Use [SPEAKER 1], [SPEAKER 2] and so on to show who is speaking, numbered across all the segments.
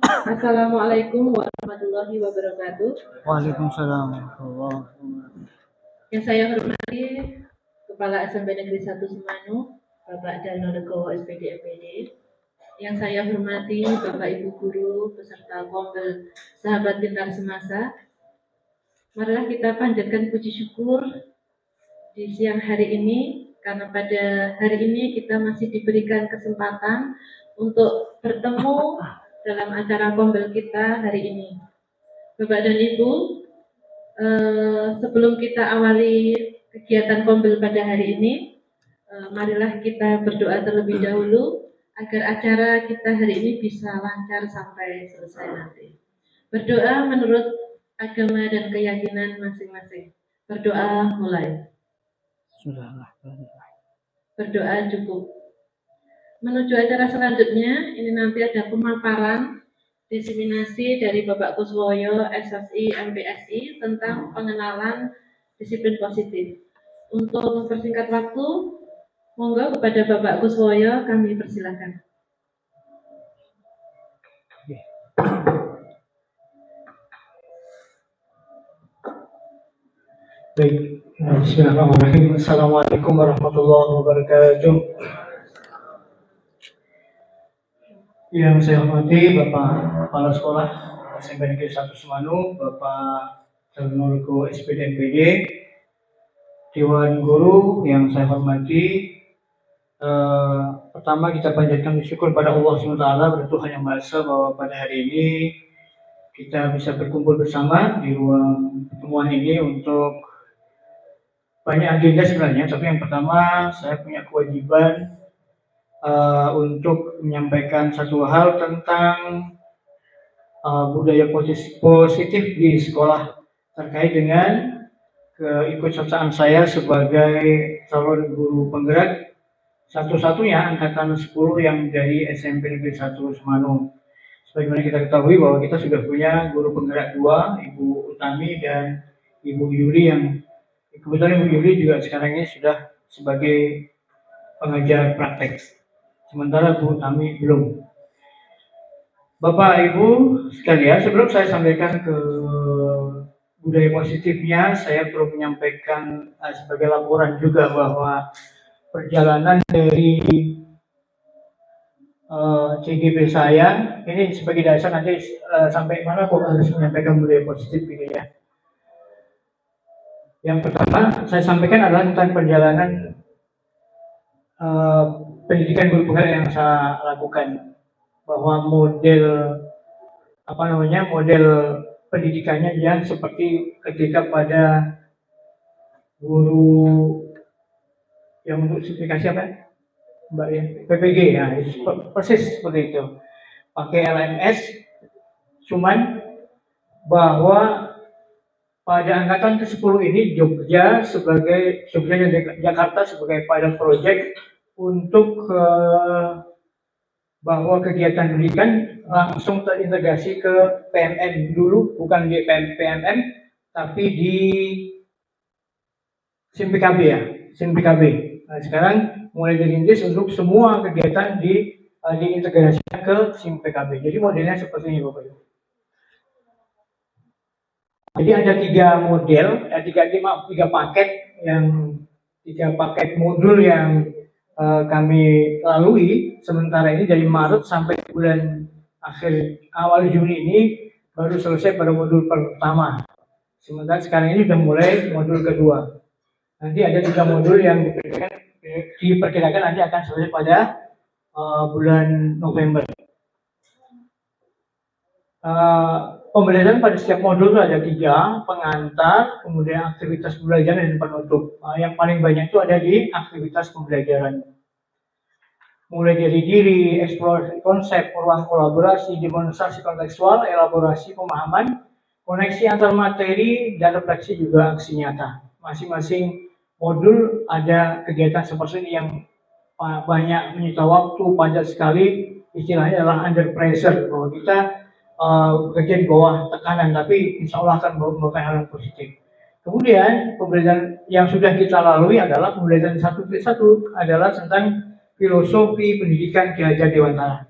[SPEAKER 1] Assalamualaikum warahmatullahi wabarakatuh.
[SPEAKER 2] Waalaikumsalam warahmatullahi wabarakatuh.
[SPEAKER 1] Yang saya hormati Kepala SMP Negeri 1 Semanu, Bapak Darno Legowo SPD MPD. Yang saya hormati Bapak Ibu Guru beserta Kombel Sahabat Pintar Semasa. Marilah kita panjatkan puji syukur di siang hari ini, karena pada hari ini kita masih diberikan kesempatan untuk bertemu dalam acara Kombel kita hari ini. Bapak dan Ibu, sebelum kita awali kegiatan Kombel pada hari ini, marilah kita berdoa terlebih dahulu agar acara kita hari ini bisa lancar sampai selesai nanti. Berdoa menurut agama dan keyakinan masing-masing. Berdoa mulai.
[SPEAKER 2] Sudahlah.
[SPEAKER 1] Berdoa cukup. Menuju acara selanjutnya, ini nanti ada pemaparan diseminasi dari Bapak Kuswoyo SSI MPSI tentang pengenalan disiplin positif. Untuk mempersingkat waktu, monggo kepada Bapak Kuswoyo kami persilakan.
[SPEAKER 2] Baik, bismillahirrahmanirrahim. Assalamualaikum warahmatullahi wabarakatuh. Yang saya hormati Bapak Kepala Sekolah SMP Negeri 1 Semanu, Bapak Darno Legowo SPD MPD, Dewan Guru yang saya hormati. Pertama kita panjatkan syukur pada Allah SWT, pada Tuhan Yang Maha Esa, bahwa pada hari ini kita bisa berkumpul bersama di ruang pertemuan ini untuk banyak agenda sebenarnya, tapi yang pertama saya punya kewajiban untuk menyampaikan satu hal tentang budaya positif di sekolah terkait dengan keikutsertaan saya sebagai calon guru penggerak satu-satunya angkatan 10 yang dari SMP Negeri 1 Semanu. Sebagaimana kita ketahui bahwa kita sudah punya guru penggerak 2, Ibu Utami dan Ibu Yuli, yang kebetulan Ibu Yuli juga sekarang ini sudah sebagai pengajar praktek, sementara Bu Utami belum. Bapak Ibu sekalian, sebelum saya sampaikan ke budaya positifnya, saya perlu menyampaikan sebagai laporan juga bahwa perjalanan dari CGP saya ini sebagai dasar nanti sampai mana kok harus menyampaikan budaya positif gitu ya. Yang pertama saya sampaikan adalah tentang perjalanan pendidikan guru penggerak yang saya lakukan, bahwa model pendidikannya yang seperti ketika pada guru yang untuk sertifikasi apa Mbak ya, PPG ya, persis seperti itu, pakai LMS, cuman bahwa pada angkatan ke-10 ini Jogja dan Jakarta sebagai pilot project untuk bahwa kegiatan pendidikan langsung terintegrasi ke PMN dulu, bukan di PMM tapi di SIMPKB ya, SIMPKB. Nah, sekarang mulai dirintis untuk semua kegiatan diintegrasikan ke SIMPKB. Jadi modelnya seperti ini Bapak Ibu. Jadi ada 3 model, 3 paket modul yang kami lalui sementara ini dari Maret sampai bulan awal Juni ini baru selesai pada modul pertama. Sementara sekarang ini sudah mulai modul kedua. Nanti ada 3 modul yang diperkirakan nanti akan selesai pada bulan November. Pembelajaran pada setiap modul itu ada 3, pengantar, kemudian aktivitas pembelajaran dan penutup. Yang paling banyak itu ada di aktivitas pembelajaran. Mulai dari diri, eksplorasi konsep, ruang kolaborasi, demonstrasi kontekstual, elaborasi pemahaman, koneksi antar materi, dan refleksi juga aksi nyata. Masing-masing modul ada kegiatan seperti ini yang banyak menyita waktu, padat sekali, istilahnya adalah under pressure, bahwa kita bekerja di bawah tekanan, tapi insya Allah akan membawa hal yang positif. Kemudian pembelajaran yang sudah kita lalui adalah pembelajaran 1 adalah tentang filosofi pendidikan Ki Hajar Dewantara.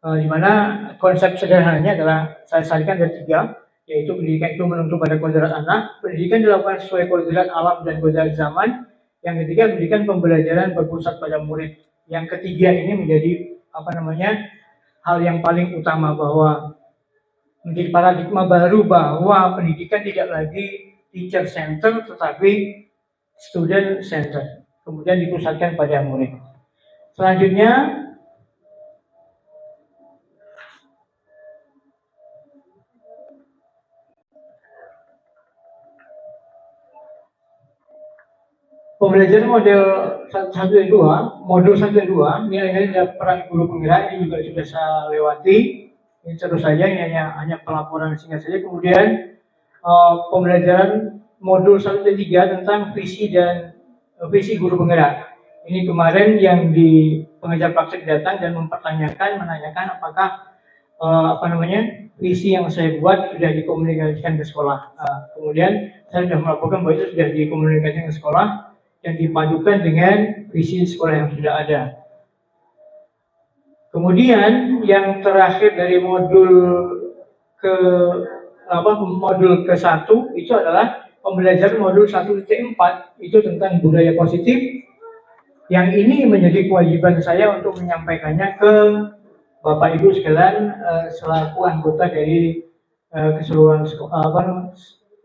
[SPEAKER 2] di mana konsep sederhananya adalah saya sarankan ada 3, yaitu pendidikan itu menuntut pada kodrat anak, pendidikan dilakukan sesuai kodrat alam dan kodrat zaman, yang ketiga pendidikan pembelajaran berpusat pada murid. Yang ketiga ini menjadi hal yang paling utama, bahwa menjadi paradigma baru bahwa pendidikan tidak lagi teacher center tetapi student center, kemudian dipusatkan pada murid. Selanjutnya pembelajaran model 1 dan 2, modul 1 dan 2, nilai-nilai dan peran guru penggerak ini juga sudah saya lewati. Ini terus saja, ini hanya pelaporan singkat saja. Kemudian pembelajaran modul 1 dan 3 tentang visi dan visi guru penggerak. Ini kemarin yang di pengajar praktek datang dan menanyakan apakah visi yang saya buat sudah dikomunikasikan ke sekolah. Kemudian saya sudah melaporkan bahwa itu sudah dikomunikasikan ke sekolah yang dipadukan dengan visi sekolah yang sudah ada. Kemudian yang terakhir dari modul ke-1 itu adalah pembelajaran modul 1.4, itu tentang budaya positif. Yang ini menjadi kewajiban saya untuk menyampaikannya ke Bapak Ibu sekalian selaku anggota dari keseluruhan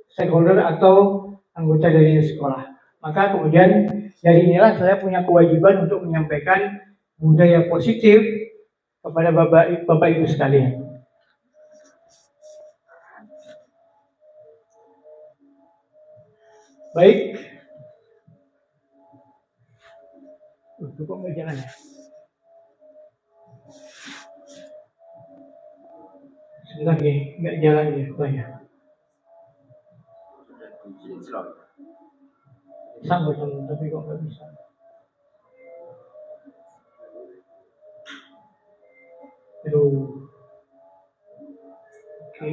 [SPEAKER 2] stakeholder atau anggota dari sekolah. Maka kemudian dari inilah saya punya kewajiban untuk menyampaikan budaya positif kepada Bapak Ibu sekalian. Baik. Kok nggak jalan ya? Sebentar nih, nggak jalan ya rupanya. Sambut tapi kok nggak bisa. Aduh. Oke.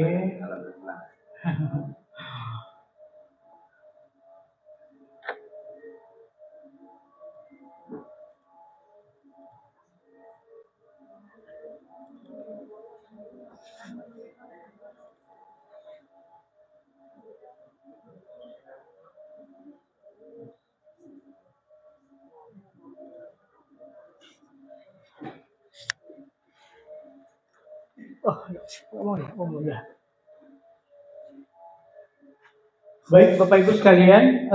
[SPEAKER 2] Baik Bapak Ibu sekalian,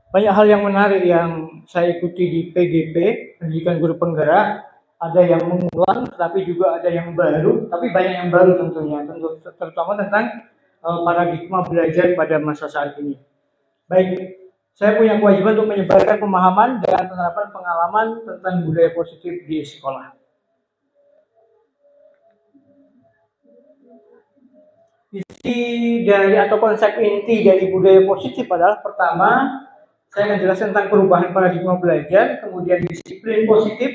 [SPEAKER 2] banyak hal yang menarik yang saya ikuti di PGP, Pendidikan Guru Penggerak. Ada yang mengulang, tapi juga ada yang baru, tapi banyak yang baru tentunya, terutama tentang paradigma belajar pada masa saat ini. Baik, saya punya kewajiban untuk menyebarkan pemahaman dan penerapan pengalaman tentang budaya positif di sekolah. Isi dari atau konsep inti dari budaya positif adalah, pertama, saya akan jelaskan tentang perubahan paradigma belajar, kemudian disiplin positif,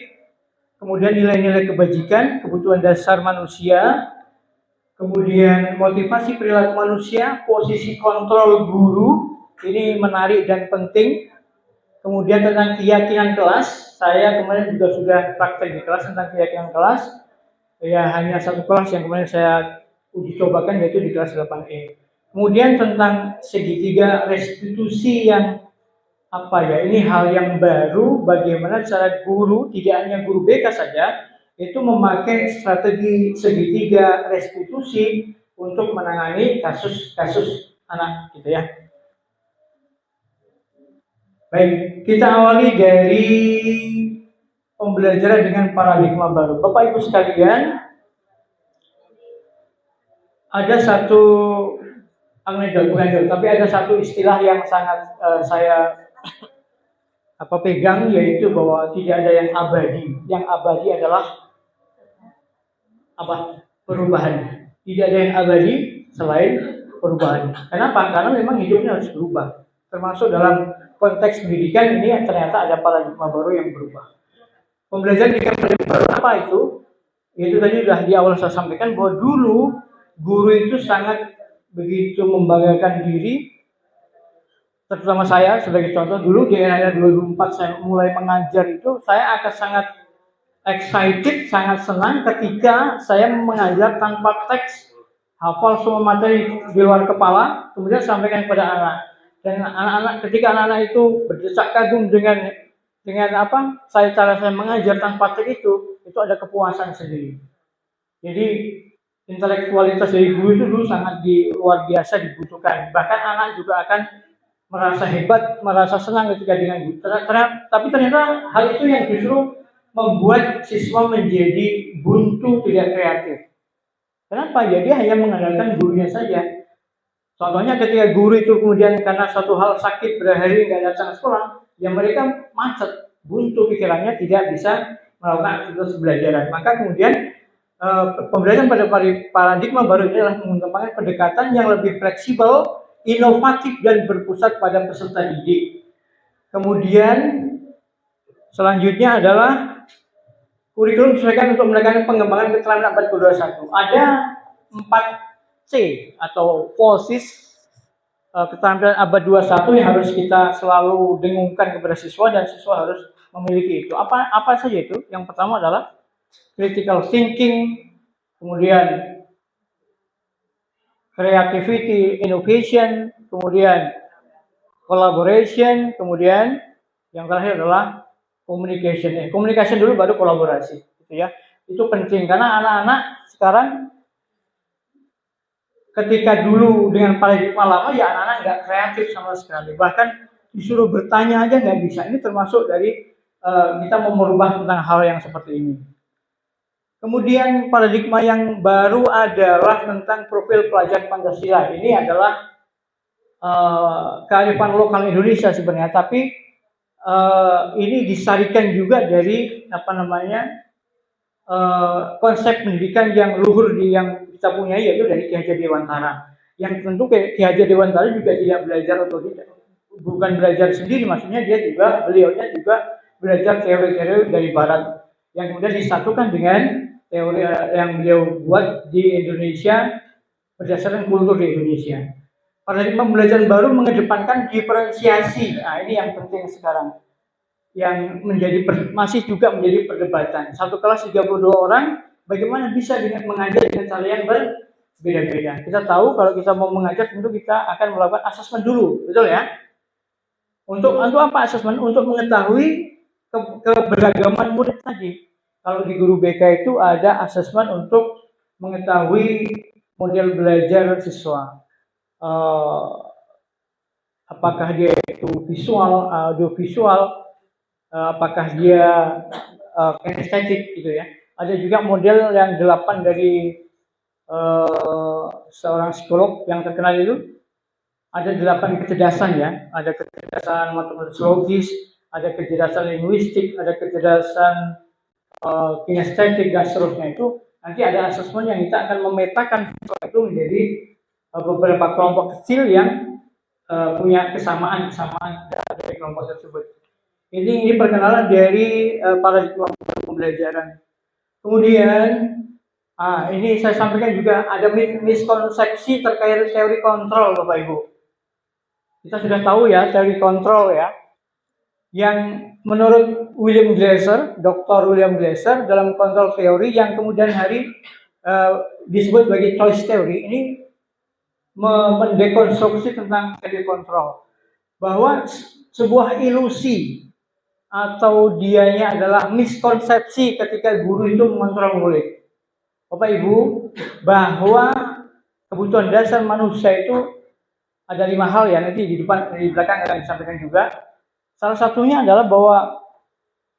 [SPEAKER 2] kemudian nilai-nilai kebajikan, kebutuhan dasar manusia, kemudian motivasi perilaku manusia, posisi kontrol guru, ini menarik dan penting. Kemudian tentang keyakinan kelas, saya kemarin juga sudah praktek di kelas tentang keyakinan kelas. Ya, hanya satu kelas yang kemarin saya uji cobakan, yaitu di kelas 8E. Kemudian tentang segitiga restitusi yang ini hal yang baru, bagaimana cara guru, tidak hanya guru BK saja, itu memakai strategi segitiga restitusi untuk menangani kasus-kasus anak gitu ya. Baik, kita awali dari pembelajaran dengan paradigma baru. Bapak Ibu sekalian, ada satu tapi ada satu istilah yang sangat saya pegang, yaitu bahwa tidak ada yang abadi. Yang abadi adalah perubahan. Tidak ada yang abadi selain perubahan. Kenapa? Karena memang hidupnya harus berubah. Termasuk dalam konteks pendidikan ini ternyata ada paradigma baru yang berubah. Pembelajaran dengan paradigma baru apa itu? Itu tadi sudah di awal saya sampaikan bahwa dulu guru itu sangat begitu membanggakan diri, terutama saya sebagai contoh. Dulu di era 2004 saya mulai mengajar itu, saya akan sangat excited, sangat senang ketika saya mengajar tanpa teks, hafal semua materi di luar kepala, kemudian sampaikan kepada anak. Dan ketika anak-anak itu berdecak kagum dengan apa cara saya mengajar tanpa teks itu ada kepuasan sendiri. Jadi intelektualitas dari guru itu dulu sangat luar biasa dibutuhkan. Bahkan anak juga akan merasa hebat, merasa senang ketika dengan guru. Tapi ternyata hal itu yang justru membuat siswa menjadi buntu, tidak kreatif. Kenapa? Jadi hanya mengandalkan gurunya saja. Contohnya ketika guru itu kemudian karena suatu hal sakit berhari nggak datang sekolah, ya mereka macet, buntu pikirannya, tidak bisa melakukan aktivitas pembelajaran. Maka kemudian pembelajaran pada paradigma baru ini adalah mengembangkan pendekatan yang lebih fleksibel, inovatif, dan berpusat pada peserta didik. Kemudian selanjutnya adalah kurikulum disesuaikan untuk menekan pengembangan keterampilan abad ke-21. Ada 4C atau posis keterampilan abad 21 yang harus kita selalu dengungkan kepada siswa, dan siswa harus memiliki itu. Apa saja itu? Yang pertama adalah critical thinking, kemudian creativity, innovation, kemudian collaboration, kemudian yang terakhir adalah communication. Communication dulu baru kolaborasi, gitu ya. Itu penting karena anak-anak sekarang ketika dulu dengan paradigma lama ya anak-anak nggak kreatif sama sekali. Bahkan disuruh bertanya aja nggak bisa. Ini termasuk dari kita mau merubah tentang hal yang seperti ini. Kemudian paradigma yang baru adalah tentang profil pelajar Pancasila. Ini adalah kearifan lokal Indonesia sebenarnya, tapi ini disarikan juga dari konsep pendidikan yang luhur yang kita punya, yaitu dari Ki Hajar Dewantara. Yang tentu Ki Hajar Dewantara juga tidak belajar otodidak, bukan belajar sendiri, maksudnya beliaunya juga belajar teori-teori dari Barat yang kemudian disatukan dengan teori yang beliau buat di Indonesia berdasarkan kultur di Indonesia. Paradigma pembelajaran baru mengedepankan diferensiasi. Nah, ini yang penting sekarang, yang masih juga menjadi perdebatan. Satu kelas 32 orang, bagaimana bisa mengajar dengan cara yang berbeda-beda. Kita tahu kalau kita mau mengajar tentu kita akan melakukan asesmen dulu, betul ya? Untuk apa asesmen? Untuk mengetahui keberagaman murid tadi. Kalau di guru BK itu ada asesmen untuk mengetahui model belajar siswa. Apakah dia itu visual, audiovisual, apakah dia kinestetik gitu ya. Ada juga model yang 8 dari seorang psikolog yang terkenal itu. Ada 8 kecerdasan ya. Ada kecerdasan matematis logis, ada kecerdasan linguistik, ada kecerdasan kinestetik dan seterusnya. Itu nanti ada asesmen yang kita akan memetakan itu menjadi beberapa kelompok kecil yang punya kesamaan dari kelompok tersebut. Ini perkenalan dari paradigma pembelajaran. Kemudian ini saya sampaikan juga ada miskonsepsi terkait teori kontrol, Bapak Ibu. Kita sudah tahu ya teori kontrol ya, yang menurut William Glasser, Dr. William Glasser dalam kontrol teori yang kemudian disebut sebagai choice theory, ini mendekonstruksi tentang teori kontrol, bahwa sebuah ilusi atau dianya adalah miskonsepsi ketika guru itu mengontrol murid. Bapak Ibu, bahwa kebutuhan dasar manusia itu ada 5 hal ya, nanti di belakang akan disampaikan juga. Salah satunya adalah bahwa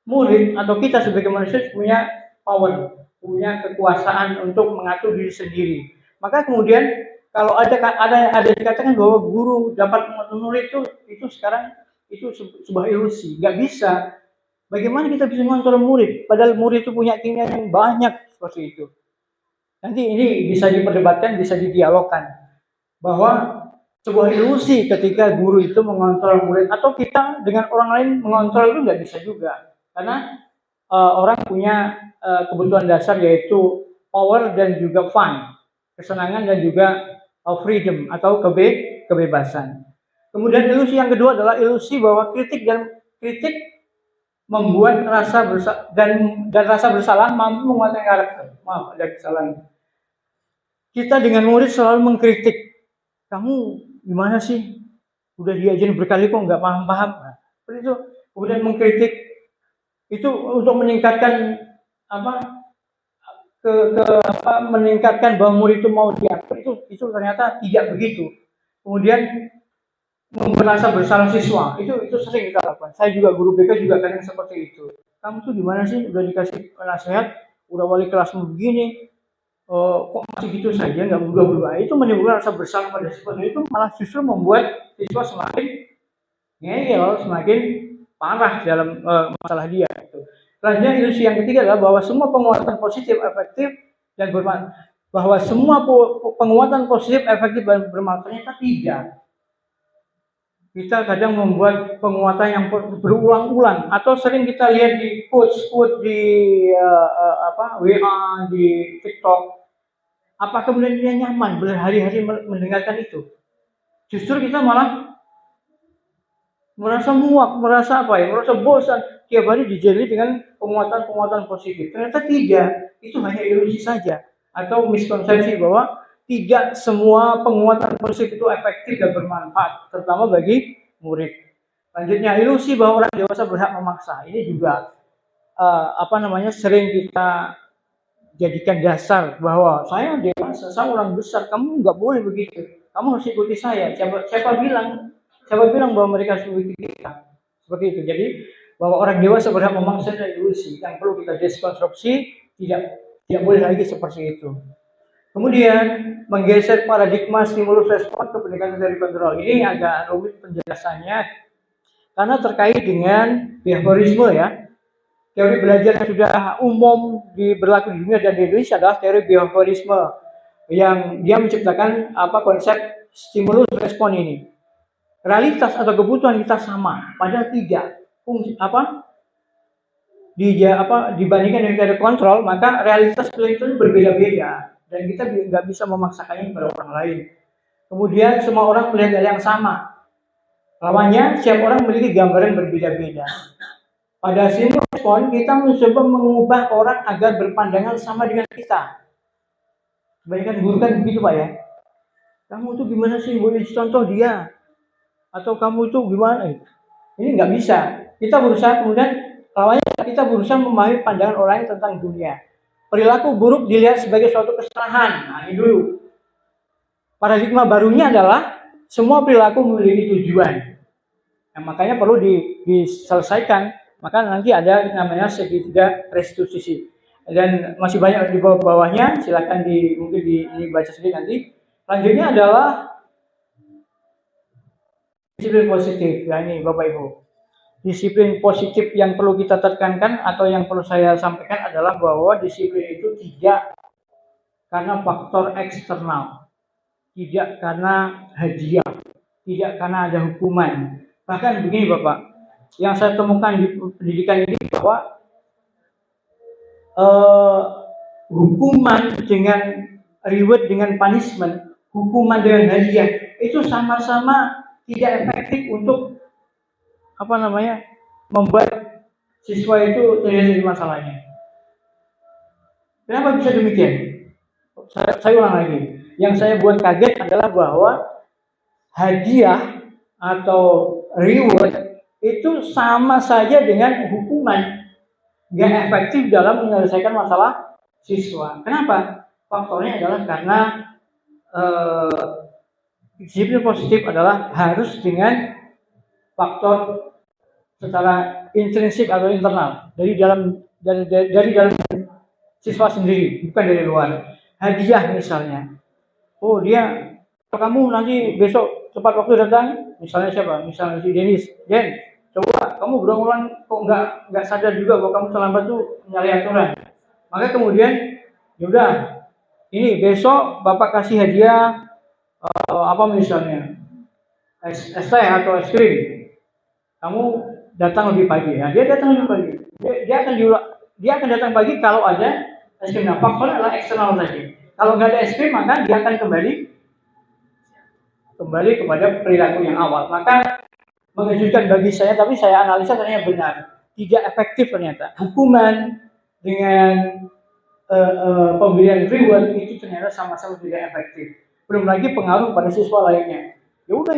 [SPEAKER 2] murid atau kita sebagai manusia punya power, punya kekuasaan untuk mengatur diri sendiri. Maka kemudian kalau ada dikatakan bahwa guru dapat mengatur murid itu sekarang itu sebuah ilusi, nggak bisa. Bagaimana kita bisa mengontrol murid? Padahal murid itu punya keinginan yang banyak seperti itu. Nanti ini bisa diperdebatkan, bisa didialogkan bahwa sebuah ilusi ketika guru itu mengontrol murid, atau kita dengan orang lain mengontrol itu nggak bisa juga, karena orang punya kebutuhan dasar yaitu power dan juga fun, kesenangan dan juga freedom atau kebebasan. Kemudian ilusi yang kedua adalah ilusi bahwa kritik membuat rasa bersalah dan rasa bersalah mampu menguatkan karakter. Maaf, ada kesalahan. Kita dengan murid selalu mengkritik, kamu gimana sih? Udah diajarin berkali kok nggak paham-paham. Nah, seperti itu. Kemudian mengkritik itu untuk meningkatkan apa meningkatkan bahwa murid itu mau diatur, itu ternyata tidak begitu. Kemudian merasa bersalah siswa, itu sering kita lakukan. Saya juga guru BK juga kadang seperti itu. Kamu tuh gimana sih, udah dikasih nasihat, udah wali kelasmu begini, kok masih gitu saja, nggak berubah-ubah. Itu menimbulkan rasa bersalah pada siswa, dan itu malah justru membuat siswa semakin ngeyel, semakin parah dalam masalah dia. Gitu. Selanjutnya ilusi yang ketiga adalah bahwa semua penguatan positif, efektif, dan bermanfaat. Bahwa semua penguatan positif, efektif, dan bermanfaat ternyata tidak. Kita kadang membuat penguatan yang berulang-ulang, atau sering kita lihat di quote di WA, di TikTok. Apa kemudian dia nyaman berhari-hari mendengarkan itu? Justru kita malah merasa muak, merasa bosan tiap hari dijadikan dengan penguatan positif. Ternyata tidak, itu hanya ilusi saja atau miskonsepsi bahwa tidak semua penguatan positif itu efektif dan bermanfaat, terutama bagi murid. Selanjutnya, ilusi bahwa orang dewasa berhak memaksa. Ini juga sering kita jadikan dasar bahwa saya dewasa, saya orang besar, kamu nggak boleh begitu. Kamu harus ikuti saya. Siapa bilang bahwa mereka harus mengikuti kita? Seperti itu. Jadi bahwa orang dewasa berhak memaksa dan ilusi yang perlu kita deskonstruksi, tidak boleh lagi seperti itu. Kemudian menggeser paradigma stimulus respon ke pendekatan teori kontrol. Ini agak rumit penjelasannya karena terkait dengan behaviorisme ya. Teori belajar yang sudah umum berlaku di dunia dan di Indonesia adalah teori behaviorisme yang dia menciptakan konsep stimulus respon ini. Realitas atau kebutuhan kita sama, padahal tidak. Dibandingkan dengan teori kontrol, maka realitas itu berbeda-beda dan kita nggak bisa memaksakannya kepada orang lain. Kemudian semua orang melihat hal yang sama. Lawannya, setiap orang memiliki gambaran berbeda-beda. Pada stimulus respon, kita mencoba mengubah orang agar berpandangan sama dengan kita. Kebanyakan guru kan begitu Pak ya. Kamu tuh gimana sih, boleh contoh dia? Atau kamu itu gimana? Ini nggak bisa. Kita berusaha kemudian lawannya kita berusaha memahami pandangan orang tentang dunia. Perilaku buruk dilihat sebagai suatu kesalahan. Nah, ini dulu. Paradigma barunya adalah semua perilaku memiliki tujuan. Nah, makanya perlu diselesaikan. Maka nanti ada namanya segitiga restitusi. Dan masih banyak di bawahnya. Silakan mungkin dibaca sendiri nanti. Selanjutnya adalah disiplin positif. Ya ini Bapak Ibu. Disiplin positif yang perlu kita tekankan atau yang perlu saya sampaikan adalah bahwa disiplin itu tidak karena faktor eksternal, tidak karena hadiah, tidak karena ada hukuman. Bahkan begini Bapak, yang saya temukan di pendidikan ini bahwa hukuman dengan reward dengan punishment, hukuman dengan hadiah itu sama-sama tidak efektif untuk membuat siswa itu terjadi masalahnya. Kenapa bisa demikian? Saya ulang lagi. Yang saya buat kaget adalah bahwa hadiah atau reward itu sama saja dengan hukuman, nggak efektif dalam menyelesaikan masalah siswa. Kenapa? Faktornya adalah karena disiplin positif adalah harus dengan faktor secara intrinsik atau internal dari dalam siswa sendiri, bukan dari luar. Hadiah misalnya, kamu nanti besok tepat waktu datang, misalnya siapa? Misalnya si Denis, coba kamu berulang-ulang kok nggak sadar juga bahwa kamu terlambat tuh menyalahi aturan. Maka kemudian, yaudah, ini besok bapak kasih hadiah misalnya es teh atau es krim. Kamu datang lebih pagi. Nah, dia datang lebih pagi. Dia akan datang pagi kalau ada es krim. Nah, faktornya adalah eksternal tadi. Kalau nggak ada es krim, maka dia akan kembali kepada perilaku yang awal. Maka mengejutkan bagi saya, tapi saya analisa ternyata benar. tidak efektif ternyata. Hukuman dengan pemberian reward itu ternyata sama-sama tidak efektif. Belum lagi pengaruh pada siswa lainnya. Ya udah,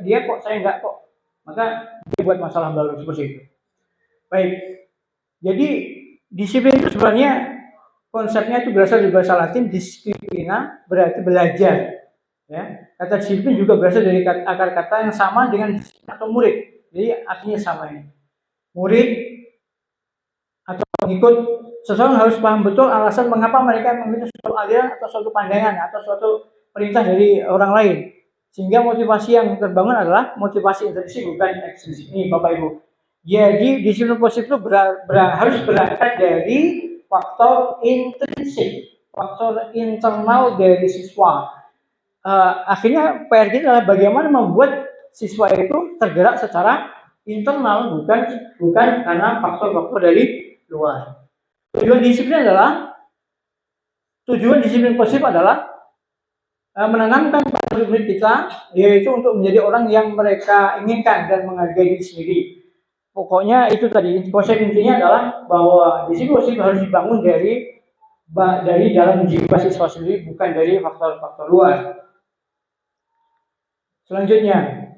[SPEAKER 2] dia kok, saya enggak kok. Maka dia buat masalah baru seperti itu. Baik. Jadi disiplin itu sebenarnya konsepnya itu berasal dari bahasa Latin disciplina, berarti belajar. Ya, kata disiplin juga berasal dari akar kata yang sama dengan atau murid. Jadi artinya sama ini. Murid atau pengikut, seseorang harus paham betul alasan mengapa mereka mengikuti suatu aliran atau suatu pandangan atau suatu perintah dari orang lain. Sehingga motivasi yang terbangun adalah motivasi intrinsik bukan ekstrinsik. Ini Bapak Ibu. Jadi disiplin positif itu harus berangkat dari faktor intrinsik, faktor internal dari siswa. Akhirnya PR kita adalah bagaimana membuat siswa itu tergerak secara internal, bukan karena faktor-faktor dari luar. Tujuan disiplin positif adalah menanamkan pada murid kita, yaitu untuk menjadi orang yang mereka inginkan dan menghargai diri sendiri. Pokoknya itu tadi, konsep intinya adalah bahwa disiplin positif harus dibangun dari dalam jiwa siswa sendiri, bukan dari faktor-faktor luar. Selanjutnya,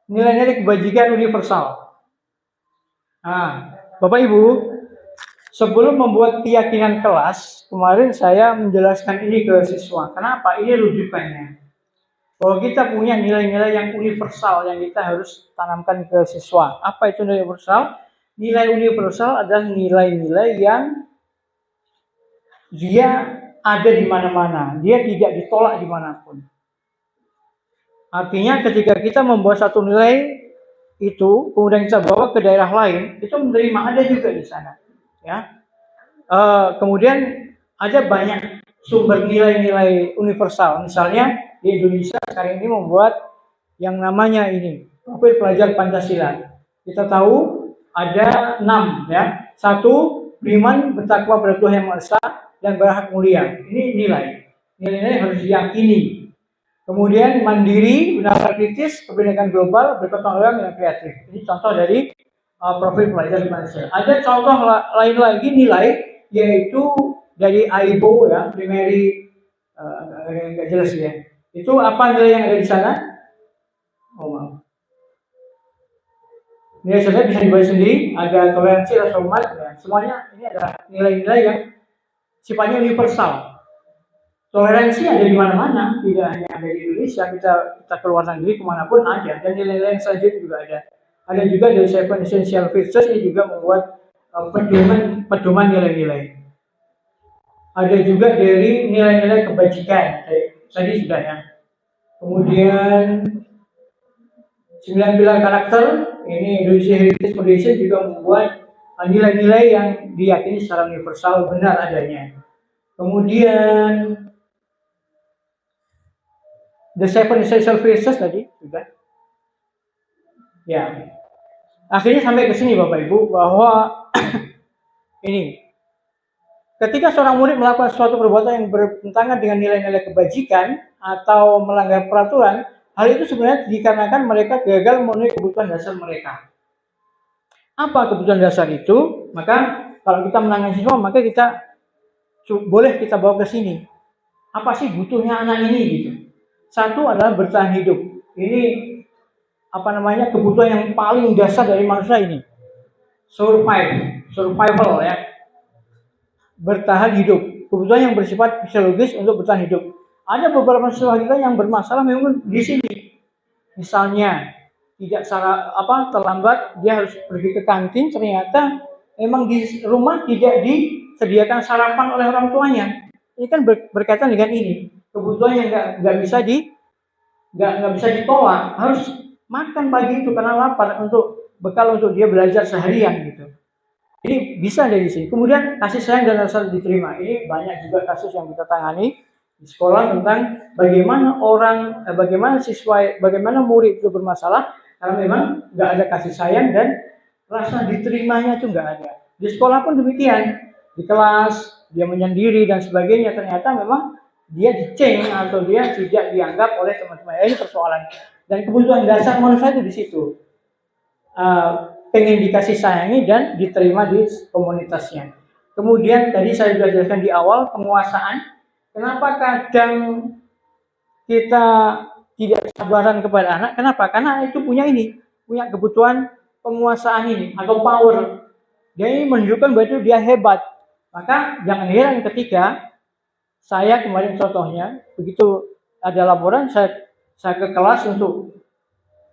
[SPEAKER 2] nilai-nilai kebajikan universal. Nah, Bapak Ibu, sebelum membuat keyakinan kelas, kemarin saya menjelaskan ini ke siswa. Kenapa? Ini rujukannya. Kalau kita punya nilai-nilai yang universal yang kita harus tanamkan ke siswa. Apa itu nilai universal? Nilai universal adalah nilai-nilai yang dia ada di mana-mana. Dia tidak ditolak dimanapun. Artinya ketika kita membuat satu nilai itu, kemudian kita bawa ke daerah lain, itu menerima, ada juga di sana. Ya. Kemudian ada banyak sumber nilai-nilai universal. Misalnya di Indonesia sekarang ini membuat yang namanya ini profil pelajar Pancasila. Kita tahu ada 6 ya. 1, beriman bertakwa pada Tuhan Yang Maha Esa dan berhak mulia. Ini nilai-nilai yang harus diyakini. Kemudian mandiri, benar kritis, kebinekaan global, bergotong royong dan kreatif. Ini contoh dari profil pelajar Pancasila. Ada contoh lain lagi nilai, yaitu dari AIBO ya, primary, nggak jelas ya. Itu apa nilai yang ada di sana? Oh maaf. Nilai saja bisa dibaca sendiri. Ada toleransi, rasa hormat, ya. Semuanya ini adalah nilai-nilai yang sifatnya universal. Toleransi ada di mana-mana, tidak hanya ada di Indonesia. Kita keluar negeri kemanapun ada, dan nilai-nilai yang selanjutnya juga ada. Ada juga dari Seven Essential Virtues ini juga membuat pedoman nilai-nilai. Ada juga dari nilai-nilai kebajikan, tadi sudah ya. Kemudian 9 pilar karakter, ini Indonesia Heritage Foundation juga membuat nilai-nilai yang diyakini secara universal benar adanya. Kemudian The Seven Essential Virtues tadi sudah. Ya. Akhirnya sampai ke sini Bapak Ibu, bahwa ini ketika seorang murid melakukan suatu perbuatan yang bertentangan dengan nilai-nilai kebajikan atau melanggar peraturan, hal itu sebenarnya dikarenakan mereka gagal memenuhi kebutuhan dasar mereka. Apa kebutuhan dasar itu? Maka kalau kita menangani siswa, maka boleh kita bawa ke sini. Apa sih butuhnya anak ini gitu? Satu adalah bertahan hidup. Ini kebutuhan yang paling dasar dari manusia ini. Survival ya. Bertahan hidup. Kebutuhan yang bersifat fisiologis untuk bertahan hidup. Ada beberapa siswa kita yang bermasalah memang di sini. Misalnya tidak terlambat, dia harus pergi ke kantin, ternyata memang di rumah tidak disediakan sarapan oleh orang tuanya. Ini kan berkaitan dengan ini. Kebutuhan yang nggak bisa ditolak, harus makan pagi itu karena lapar, untuk bekal untuk dia belajar seharian gitu. Ini bisa dari sini. Kemudian kasih sayang dan rasa diterima. Ini banyak juga kasus yang kita tangani di sekolah tentang bagaimana murid itu bermasalah karena memang nggak ada kasih sayang dan rasa diterimanya itu nggak ada. Di sekolah pun demikian. Di kelas dia menyendiri dan sebagainya, ternyata memang dia diceng atau dia tidak dianggap oleh teman-teman. Ini persoalan. Dan kebutuhan dasar manusia itu di situ. pengen dikasih sayangi dan diterima di komunitasnya. Kemudian tadi saya sudah jelaskan di awal penguasaan. Kenapa kadang kita tidak sabaran kepada anak? Kenapa? Karena anak itu punya kebutuhan penguasaan ini atau power. Dia ini menunjukkan bahwa itu dia hebat. Maka jangan heran ketika saya kemarin contohnya, begitu ada laporan, saya ke kelas untuk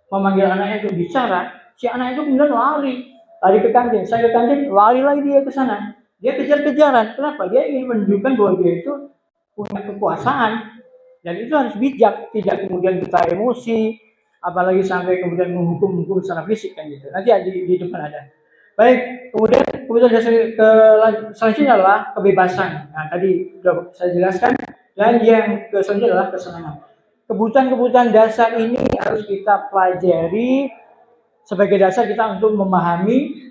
[SPEAKER 2] memanggil anaknya untuk bicara, si anak itu kemudian lari ke kantin. Saya ke kantin, lari lagi dia ke sana. Dia kejar-kejaran. Kenapa? Dia ingin menunjukkan bahwa dia itu punya kekuasaan. Dan itu harus bijak, tidak kemudian kita emosi, apalagi sampai kemudian menghukum secara fisik kan gitu. Nanti di depan ada. Baik, kemudian selanjutnya adalah kebebasan. Nah, tadi sudah saya jelaskan. Dan yang selanjutnya adalah kesenangan. Kebutuhan-kebutuhan dasar ini harus kita pelajari sebagai dasar kita untuk memahami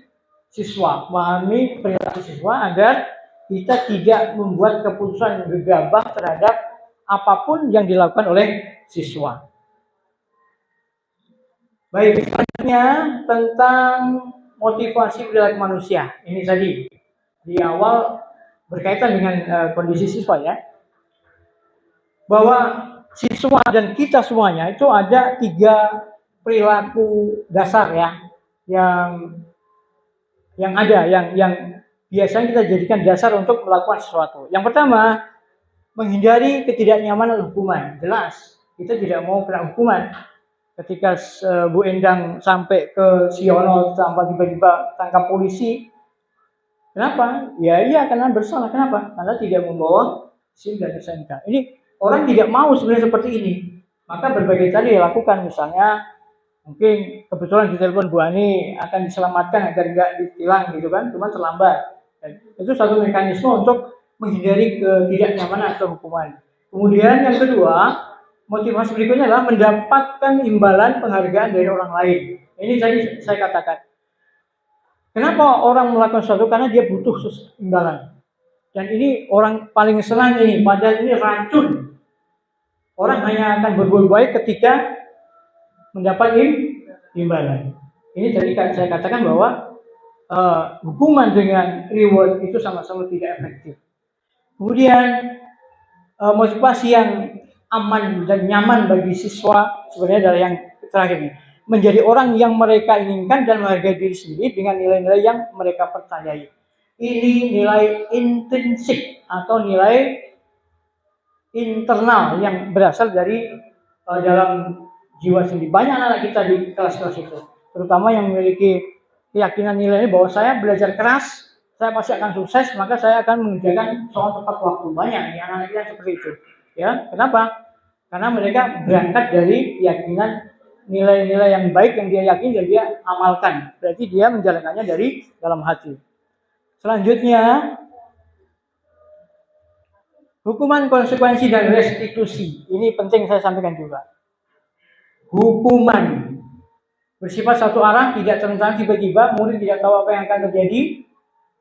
[SPEAKER 2] memahami perilaku siswa agar kita tidak membuat keputusan gegabah terhadap apapun yang dilakukan oleh siswa. Baik, selanjutnya tentang motivasi perilaku manusia. Ini tadi di awal berkaitan dengan kondisi siswa ya. Bahwa siswa dan kita semuanya itu ada 3 perilaku dasar ya yang biasanya kita jadikan dasar untuk melakukan sesuatu. Yang pertama, menghindari ketidaknyamanan hukuman. Jelas, kita tidak mau kena hukuman. Ketika Bu Endang sampai ke Siono tanpa tiba-tiba tangkap polisi, kenapa? Ya iya karena bersalah. Kenapa? Karena tidak membawa SIM dan SNK. Ini orang tidak mau sebenarnya seperti ini. Maka berbagai cara dilakukan, misalnya mungkin kebetulan di telepon Bu Ani akan diselamatkan agar nggak ditilang gitu kan, cuma terlambat. Dan itu satu mekanisme untuk menghindari ketidaknyamanan atau hukuman. Kemudian yang kedua, motivasi berikutnya adalah mendapatkan imbalan penghargaan dari orang lain. Ini tadi saya katakan. Kenapa orang melakukan sesuatu? Karena dia butuh imbalan. Dan ini orang paling senang ini, padahal ini racun. Orang hanya akan berbuat baik ketika mendapat imbalan. Ini tadi saya katakan bahwa hukuman dengan reward itu sama-sama tidak efektif. Kemudian motivasi yang aman dan nyaman bagi siswa sebenarnya adalah yang terakhir ini. Menjadi orang yang mereka inginkan dan menghargai diri sendiri dengan nilai-nilai yang mereka percayai. Ini nilai intrinsik atau nilai internal yang berasal dari dalam jiwa sendiri. Banyak anak kita di kelas-kelas itu, terutama yang memiliki keyakinan nilai ini bahwa saya belajar keras, saya pasti akan sukses, maka saya akan mengerjakan soal tepat waktu. Banyak nih anak-anak yang seperti itu. Ya, kenapa? Karena mereka berangkat dari keyakinan nilai-nilai yang baik yang dia yakin dan dia amalkan. Berarti dia menjalankannya dari dalam hati. Selanjutnya, hukuman, konsekuensi, dan restitusi. Ini penting saya sampaikan juga. Hukuman bersifat satu arah, tidak terencana, tiba-tiba murid tidak tahu apa yang akan terjadi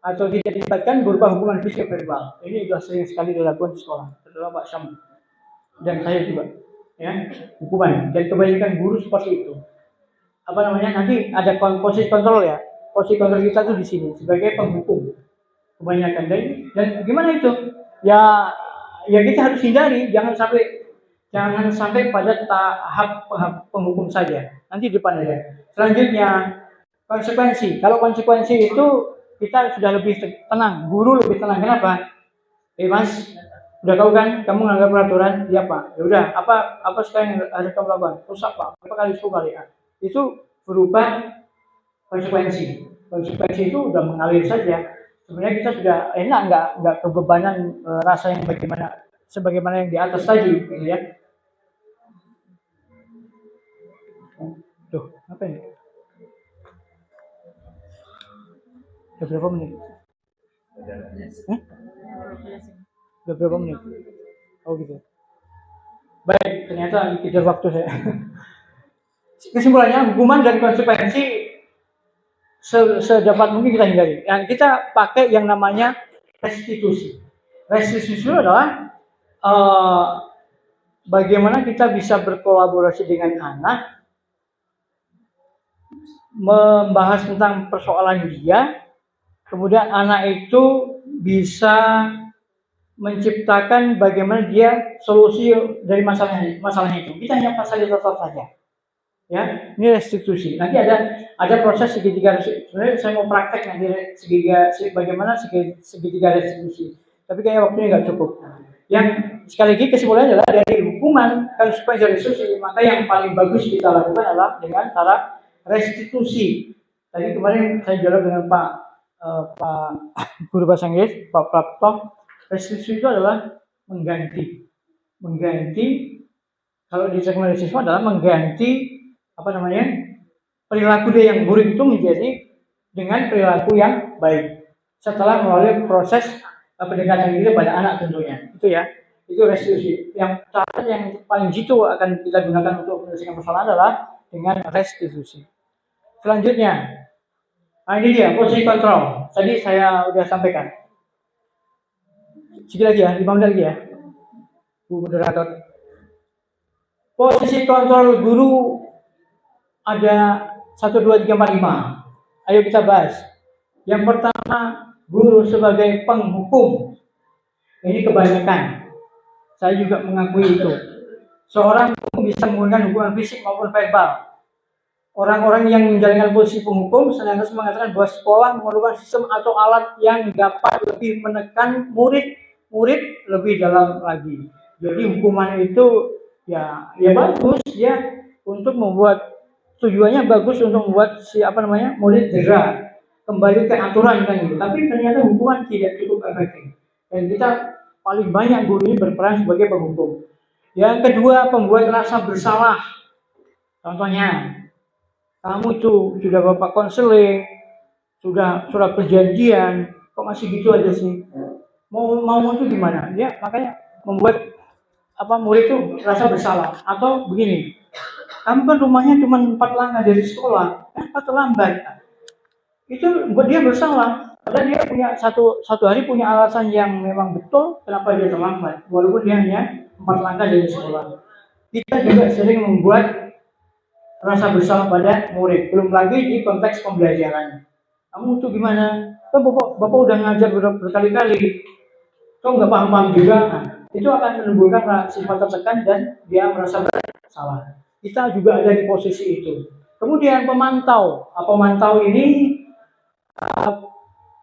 [SPEAKER 2] atau tidak dilibatkan, berupa hukuman fisik verbal. Ini sudah sering sekali dilakukan di sekolah, terutama Pak Syam dan saya juga. Ya, hukuman. Dan kebanyakan guru seperti itu. Apa namanya? Nanti ada posisi kontrol ya. Posisi kontrol kita tuh di sini sebagai penghukum. Kebanyakan dan gimana itu? Ya kita harus hindari, jangan sampai pada tahap penghukum saja. Nanti di depan aja. Selanjutnya konsekuensi. Kalau konsekuensi itu kita sudah lebih tenang, guru lebih tenang. Kenapa? Mas, udah tahu kan? Kamu melanggar peraturan, ya Pak. Ya udah, apa sekarang yang harus kamu lakukan? Rusak Pak. Berapa kali 10 kali? Itu berupa konsekuensi. Konsekuensi itu udah mengalir saja. Sebenarnya kita sudah enak nggak kebebanan rasa yang sebagaimana yang di atas tadi, gitu ya. Tuh, apa ini? Udah berapa menit? Udah berapa menit? Oh gitu. Baik, ternyata dikejar waktu saya. Kesimpulannya, hukuman dan konsekuensi sedapat mungkin kita hindari. Yang kita pakai yang namanya restitusi. Restitusi adalah bagaimana kita bisa berkolaborasi dengan anak membahas tentang persoalan dia, kemudian anak itu bisa menciptakan bagaimana dia solusi dari masalahnya itu. Kita hanya fasilitator saja. Ya, ini restitusi. Nanti ada proses segitiga restitusi. Sebenarnya saya mau praktek nanti bagaimana segitiga restitusi. Tapi kayaknya waktunya nggak cukup. Yang sekali lagi kesimpulannya adalah dari hukuman konsekuensi restitusi, maka yang paling bagus kita lakukan adalah dengan cara restitusi. Tadi kemarin saya jawab dengan Pak Guru Bahasa Inggris, Pak Prapto. Restitusi itu adalah mengganti. Kalau di segmen restitusi adalah mengganti perilaku dia yang buruk itu menjadi dengan perilaku yang baik setelah melalui proses pendekatan kita pada anak tentunya. Itu ya, itu restitusi. Yang cara yang paling jitu akan kita gunakan untuk menyelesaikan persoalan adalah dengan restitusi. Selanjutnya, ini dia posisi kontrol. Tadi saya sudah sampaikan. Sedikit lagi ya, 5 menit lagi ya, Bu Moderator. Posisi kontrol guru ada 1, 2, 3, 4, 5. Ayo kita bahas. Yang pertama, guru sebagai penghukum. Ini kebanyakan. Saya juga mengakui itu. Seorang bisa menggunakan hukuman fisik maupun verbal. Orang-orang yang menjalankan posisi penghukum senantiasa mengatakan bahwa sekolah memerlukan sistem atau alat yang dapat lebih menekan murid lebih dalam lagi. Jadi hukuman itu ya bagus ya untuk membuat, tujuannya bagus untuk membuat murid jerah kembali ke aturan kan gitu. Tapi ternyata hukuman tidak cukup efektif. Dan kita paling banyak guru ini berperan sebagai penghukum. Yang kedua, pembuat rasa bersalah. Contohnya, kamu tuh sudah bapak konseling, sudah perjanjian, kok masih gitu aja sih? Mau itu gimana? Ya makanya membuat murid itu rasa bersalah. Atau begini, kamu kan rumahnya cuma 4 langkah dari sekolah, terlambat. Itu buat dia bersalah. Padahal dia punya satu hari punya alasan yang memang betul kenapa dia terlambat, walaupun dia hanya 4 langkah dari sekolah. Kita juga sering membuat rasa bersalah pada murid. Belum lagi di konteks pembelajaran. Kamu tuh gimana? Kan bapak udah ngajar berkali-kali. Kau nggak paham juga. Itu akan menimbulkan sifat tertekan dan dia merasa bersalah. Kita juga ada di posisi itu. Kemudian pemantau ini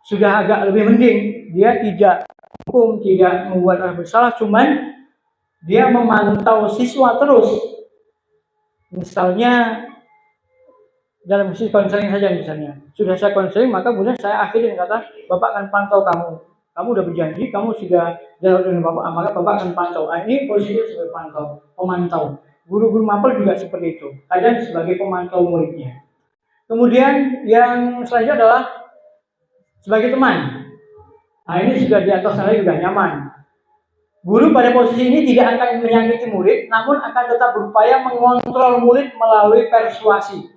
[SPEAKER 2] sudah agak lebih mending. Dia tidak hukum, tidak membuat orang bersalah, cuman dia memantau siswa terus. Misalnya dalam sisi konseling saja misalnya. Sudah saya konseling, maka kemudian saya akhiri dengan kata, Bapak akan pantau kamu. Kamu udah berjanji, kamu sudah jalan dengan Bapak, maka Bapak akan pantau. Ini posisi sebagai pemantau. Guru-guru mapel juga seperti itu. Kadang sebagai pemantau muridnya. Kemudian yang selanjutnya adalah sebagai teman. Nah ini sudah di atas sana juga nyaman. Guru pada posisi ini tidak akan menyakiti murid, namun akan tetap berupaya mengontrol murid melalui persuasi.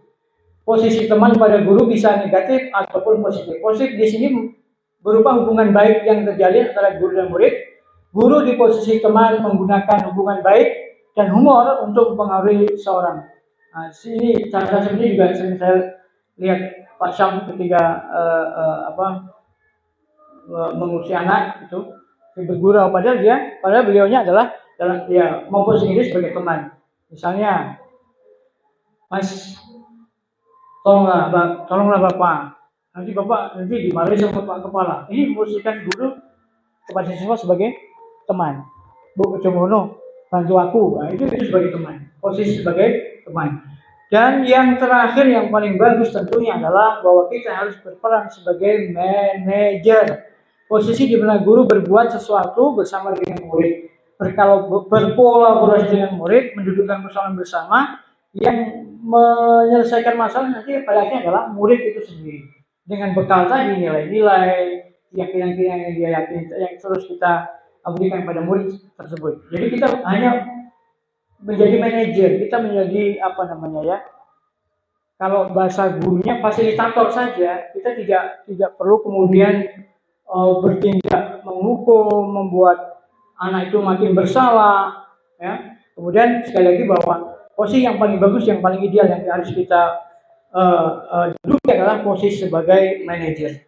[SPEAKER 2] Posisi teman pada guru bisa negatif ataupun positif. Positif di sini berupa hubungan baik yang terjalin antara guru dan murid. Guru di posisi teman menggunakan hubungan baik dan humor untuk mempengaruhi seorang. Nah, sini cara seperti juga sering saya lihat Pak Syam ketika mengurusi anak itu bergurau, padahal beliaunya adalah memposisi diri sebagai teman. Misalnya, Mas, tolonglah Bapak. Nanti dimarahi sama Pak Kepala. Ini memposisikan guru kepada siswa sebagai teman. Bu Jomono, bantu aku. Nah, itu sebagai teman. Posisi sebagai teman. Dan yang terakhir yang paling bagus tentunya adalah bahwa kita harus berperan sebagai manajer. Posisi di mana guru berbuat sesuatu bersama dengan murid. Berkolaborasi dengan murid, mendudukkan persoalan bersama yang menyelesaikan masalah nanti pada akhirnya adalah murid itu sendiri. Dengan bekal tadi nilai-nilai, keyakinan yang dia yakini yang terus kita berikan pada murid tersebut. Jadi kita hanya menjadi manajer, kita menjadi kalau bahasa gurunya fasilitator saja. Kita tidak perlu kemudian bertindak menghukum, membuat anak itu makin bersalah, ya. Kemudian sekali lagi bahwa posisi yang paling bagus, yang paling ideal yang harus kita duduknya adalah posisi sebagai manajer.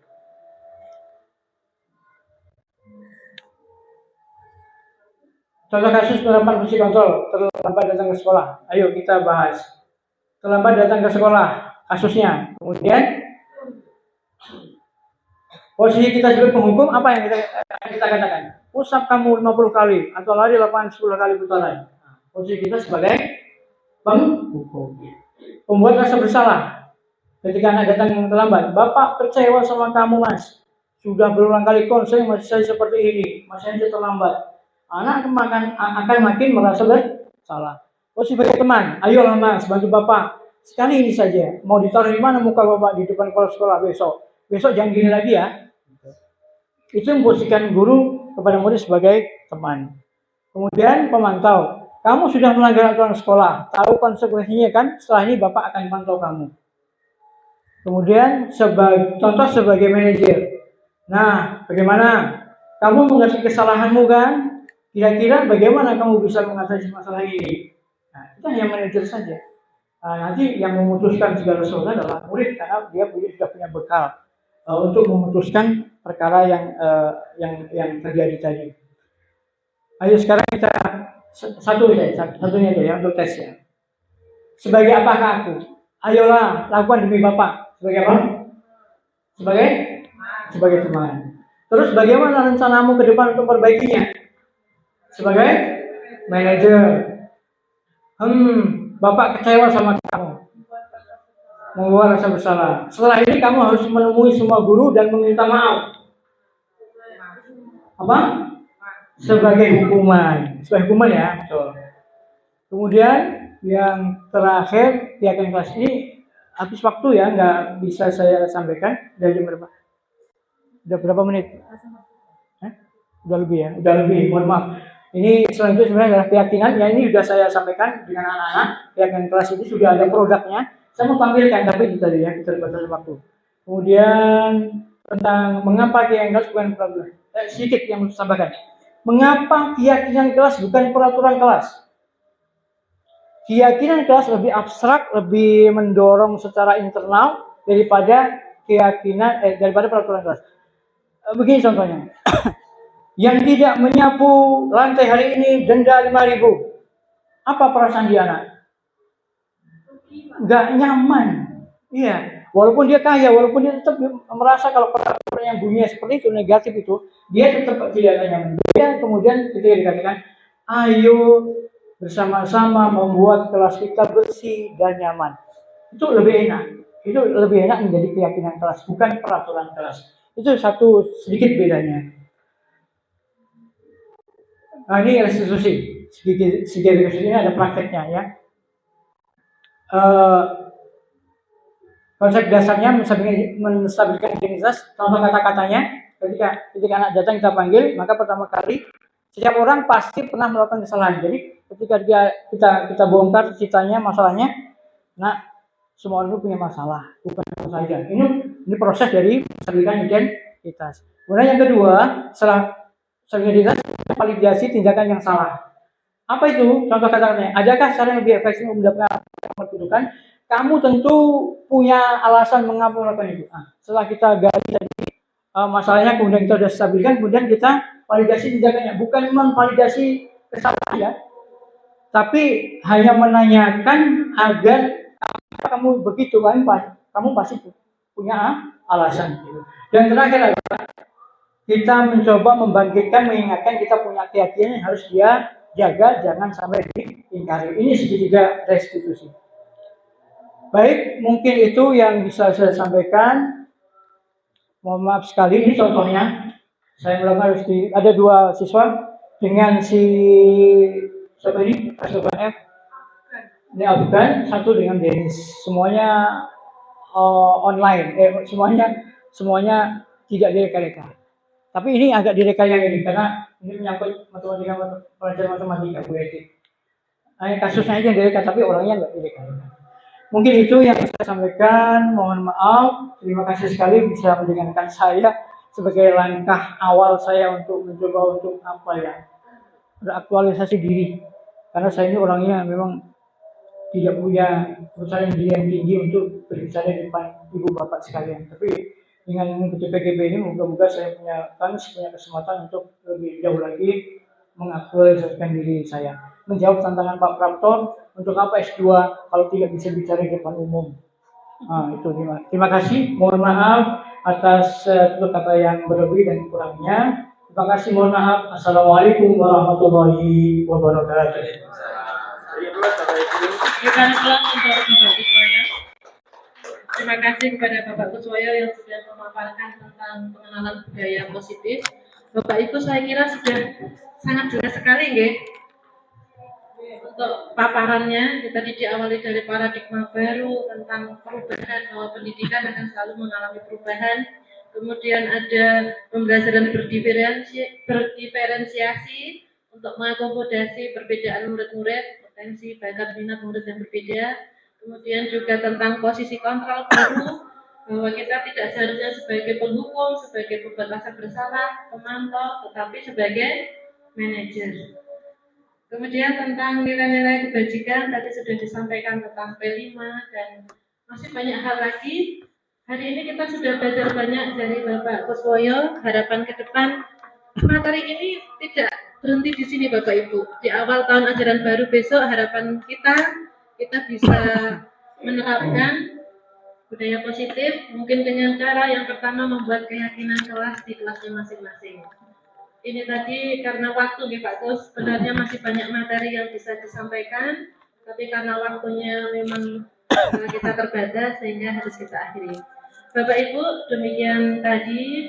[SPEAKER 2] Contoh kasus penerapan fungsi kontrol terlambat datang ke sekolah. Ayo kita bahas. Terlambat datang ke sekolah, kasusnya. Kemudian posisi kita sebagai penghukum, apa yang kita katakan? Usap kamu 50 kali atau lari lapangan 10 kali putaran. Posisi kita sebagai penghukum. Pembuat rasa bersalah. Ketika anak datang terlambat, Bapak kecewa sama kamu, Mas. Sudah berulang kali konseling masih saya seperti ini, masih saja terlambat. Anak akan makin merasa bersalah. Sebagai teman, ayolah Mas, bantu Bapak. Sekali ini saja. Mau ditaruh di mana muka Bapak? Di depan kepala sekolah besok. Besok jangan gini lagi ya. Itu memposisikan guru kepada murid sebagai teman. Kemudian pemantau. Kamu sudah melanggar aturan sekolah. Tahu konsekuensinya kan? Setelah ini Bapak akan pantau kamu. Kemudian contoh sebagai manajer. Nah, bagaimana? Kamu mengerti kesalahanmu kan? Kira-kira bagaimana kamu bisa mengatasi masalah ini? Nah, itu hanya manajer saja. Nanti yang memutuskan segala sesuatu adalah murid karena dia sudah punya bekal untuk memutuskan perkara yang terjadi tadi. Ayo sekarang kita satunya aja ya untuk tes ya. Sebagai apakah aku? Ayolah lakukan demi Bapak. Sebagai apa? Sebagai teman. Terus bagaimana rencanamu ke depan untuk perbaikinya? Sebagai manajer. Bapak kecewa sama kamu. Membuat rasa bersalah. Setelah ini kamu harus menemui semua guru dan meminta maaf. Apa? Sebagai hukuman. Sebagai hukuman ya, betul. Kemudian yang terakhir keyakinan kelas ini habis waktu ya, nggak bisa saya sampaikan. Udah jam berapa? Udah berapa menit? Udah lebih ya, udah lebih. Mohon maaf. Ini selanjutnya sebenarnya adalah keyakinan. Ya ini sudah saya sampaikan dengan anak-anak. Keyakinan kelas ini sudah ada produknya. Saya mau tampilkan tapi itu tadi ya kita terbatas waktu. Kemudian tentang mengapa keyakinan kelas bukan peraturan. Sedikit yang mau sampaikan. Mengapa keyakinan kelas bukan peraturan kelas? Keyakinan kelas lebih abstrak, lebih mendorong secara internal daripada daripada peraturan kelas. Begini contohnya. Yang tidak menyapu lantai hari ini denda 5.000. Apa perasaan dia anak? Gak nyaman. Iya. Walaupun dia kaya, walaupun dia tetap merasa kalau peraturan yang bunyinya seperti itu negatif itu, dia tetap tidak nyaman. Dia kemudian ketika dikatakan, ayo bersama-sama membuat kelas kita bersih dan nyaman. Itu lebih enak. Itu lebih enak menjadi keyakinan kelas, bukan peraturan kelas. Itu satu sedikit bedanya. Nah, ini restitusi. Segi restitusi ini ada prakteknya ya. Konsep dasarnya menstabilkan identitas. Contoh kata-katanya, ketika anak datang kita panggil, maka pertama kali setiap orang pasti pernah melakukan kesalahan. Jadi ketika kita bongkar ceritanya, masalahnya, nah semua orang itu punya masalah, bukan saja. Ini proses dari menstabilkan identitas. Kemudian yang kedua, setelah identitas, validasi tindakan yang salah. Apa itu? Contoh kata-katanya. Adakah cara yang lebih efektif mendapatkan kedudukan? Kamu tentu punya alasan mengapa melakukan itu. Nah, setelah kita gali tadi masalahnya, kemudian kita sudah stabilkan, kemudian kita validasi tindakannya. Bukan memvalidasi kesalahan ya, tapi hanya menanyakan agar kamu begitu kan, kamu pasti punya alasan. Dan terakhir adalah kita mencoba membangkitkan, mengingatkan kita punya keyakinan yang harus dia jaga, jangan sampai diingkari. Ini segitiga restitusi. Baik, mungkin itu yang bisa saya sampaikan. Mohon maaf sekali, ini contohnya. Saya melakukan ada 2 siswa dengan siapa ini? F. Ini Afgan, satu dengan Dennis. Semuanya online. Semuanya tidak direka-reka. Tapi ini agak direka ini karena ini menyangkut pelajaran matematika Bu Edi. Kasusnya aja yang direka, tapi orangnya nggak direka-reka. Mungkin itu yang saya sampaikan. Mohon maaf. Terima kasih sekali bisa mendengarkan saya sebagai langkah awal saya untuk mencoba untuk beraktualisasi diri. Karena saya ini orangnya memang tidak punya kepercayaan diri yang tinggi untuk berbicara di depan ibu bapak sekalian. Tapi dengan mengikuti PGB ini moga-moga saya punya kesempatan untuk lebih jauh lagi mengaktualisasikan diri saya. Menjawab tantangan Pak Prapto, untuk apa S2 kalau tidak bisa bicara di depan umum? Nah, itu terima kasih. Mohon maaf atas tutur kata yang berlebih dan kurangnya. Terima kasih, mohon maaf. Assalamualaikum warahmatullahi wabarakatuh.
[SPEAKER 1] Terima kasih kepada Bapak Kuswoyo yang sudah memaparkan tentang pengenalan budaya positif. Bapak Ibu saya kira sudah sangat jelas sekali nggih. Untuk paparannya tadi diawali dari paradigma baru tentang perubahan bahwa pendidikan akan selalu mengalami perubahan. Kemudian ada pembelajaran berdiferensiasi untuk mengakomodasi perbedaan murid-murid, potensi bakat minat murid yang berbeda. Kemudian juga tentang posisi kontrol guru, bahwa kita tidak seharusnya sebagai penghukum, sebagai pembuat rasa bersalah, pemantau, tetapi sebagai manajer. Kemudian tentang nilai-nilai kebajikan tadi sudah disampaikan tentang P5 dan masih banyak hal lagi. Hari ini kita sudah belajar banyak dari Bapak Kuswoyo. Harapan ke depan materi ini tidak berhenti di sini Bapak Ibu. Di awal tahun ajaran baru besok harapan kita bisa menerapkan budaya positif mungkin dengan cara yang pertama membuat keyakinan kelas di kelasnya masing-masing. Ini tadi karena waktu nih Pak Kus, sebenarnya masih banyak materi yang bisa disampaikan, tapi karena waktunya memang kita terbatas sehingga harus kita akhiri. Bapak Ibu, demikian tadi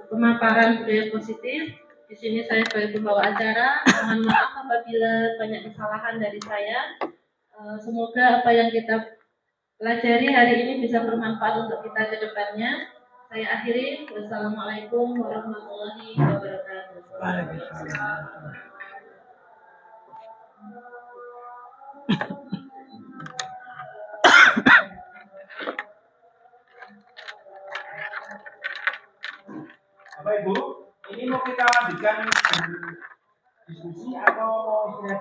[SPEAKER 1] pemaparan budaya positif. Di sini saya sebagai pembawa acara, mohon maaf apabila banyak kesalahan dari saya. Semoga apa yang kita pelajari hari ini bisa bermanfaat untuk kita ke depannya. Saya akhiri. Wassalamualaikum warahmatullahi wabarakatuh.
[SPEAKER 3] Bapak Ibu, ini mau kita lanjutkan diskusi atau mau istirahat?